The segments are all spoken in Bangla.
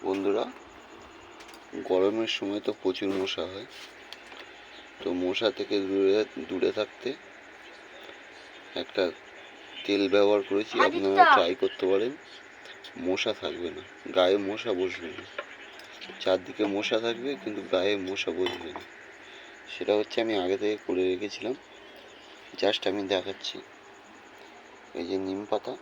বন্ধুরা, গরমের সময় তো প্রচুর মশা হয়। তো মশা থেকে দূরে থাকতে একটা তেল ব্যবহার করেছি, আপনারা ট্রাই করতে পারেন। মশা থাকবে না, গায়ে মশা বসবে না, চারদিকে মশা থাকবে কিন্তু গায়ে মশা বসবে না। সেটা হচ্ছে আমি আগে থেকে করে রেখেছিলাম, জাস্ট আমি দেখাচ্ছি। এই যে নিম পাতা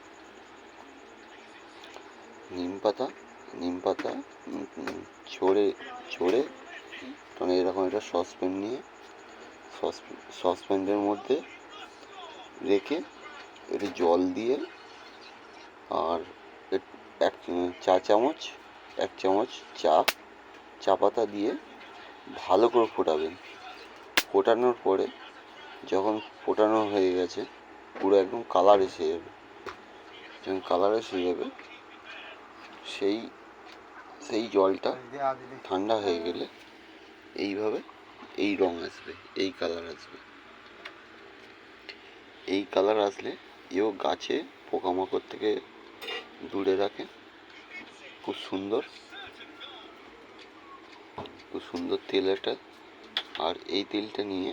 ছড়ে মানে এরকম একটা সসপ্যান নিয়ে সসপ্যানের মধ্যে রেখে একটু জল দিয়ে আর এক চামচ চা পাতা দিয়ে ভালো করে ফোটাবেন। ফোটানোর পরে যখন ফোটানো হয়ে গেছে, পুরো একদম কালার এসে যাবে। যখন কালার এসে যাবে, সেই জলটা ঠান্ডা হয়ে গেলে এইভাবে এই রং আসবে, এই কালার আসবে। এই কালার আসলে এও গাছে পোকামাকড় থেকে দূরে রাখে। খুব সুন্দর তেল এটা। আর এই তেলটা নিয়ে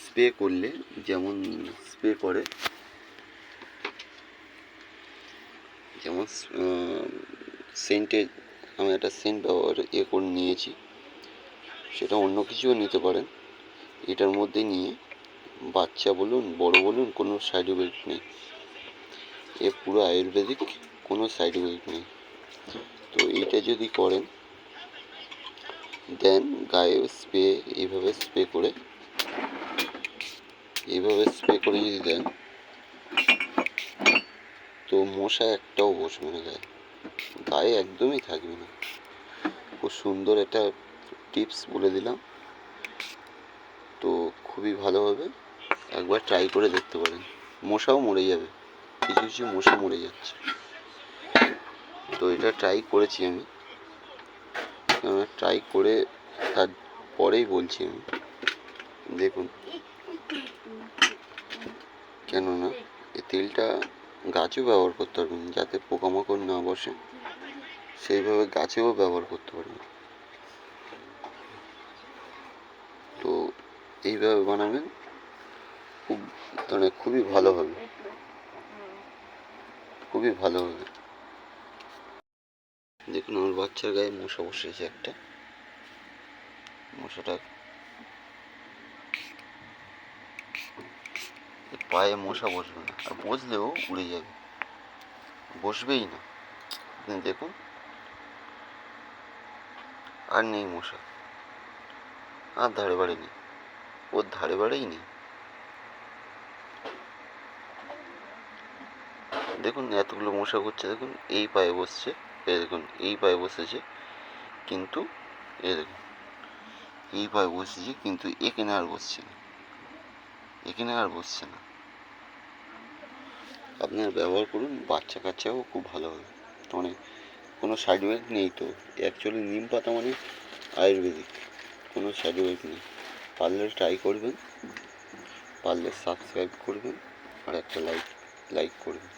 স্প্রে করলে, যেমন স্প্রে করে, যেমন সেন্টে আমি একটা সেন্ট করে নিয়েছি, সেটা অন্য কিছুও নিতে পারেন। এটার মধ্যে নিয়ে বাচ্চা বলুন বড় বলুন, কোনো সাইড এফেক্ট নেই। এ পুরো আয়ুর্বেদিক, কোনো সাইড এফেক্ট নেই। তো এইটা যদি করেন, দেন গায়ে এইভাবে স্প্রে করে যদি দেন, তো মশা একটাও বসবে না, গায়ে একদমই থাকবে না। খুব সুন্দর একটা টিপস বলে দিলাম, তো খুবই ভালো হবে। একবার ট্রাই করে দেখতে পারেন, মশাও মরে যাবে। কিছু মশা মরে যাচ্ছে। তো এটা ট্রাই করেছি আমি, ট্রাই করে তারপরেই বলছি আমি। দেখুন, কেননা এই তেলটা গাছেও ব্যবহার করতে পারবেন, যাতে পোকামাকড় না বসে, সেইভাবে গাছেও ব্যবহার করতে পারবেন। তো এইভাবে বানাবেন, খুবই ভালো হবে, খুবই ভালো হবে। দেখুন, আমার বাচ্চার গায়ে মশা বসেছে একটা। মশাটা পায়ে মশা বসবে না, আর বসলেও উড়ে যাবে, বসবেই না। দেখুন, আর নেই মশা, আর ধারে বাড়ে নেই, ওর ধারে বাড়েই নেই। দেখুন এতগুলো মশা ঘুরছে, দেখুন এই পায়ে বসছে, দেখুন এই পায়ে বসেছে, কিন্তু দেখুন এই পায়ে বসেছে, কিন্তু এখানে আর বসছে না, আপনারা ব্যবহার করুন, বাচ্চা কাচ্চাও খুব ভালো হবে। মানে কোনো সাইড এফেক্ট নেই। তো অ্যাকচুয়ালি নিম পাতা মানে আয়ুর্বেদিক, কোনো সাইড এফেক্ট নেই। পারলে ট্রাই করবেন, পারলে সাবস্ক্রাইব করবেন, আর একটা লাইক করবেন।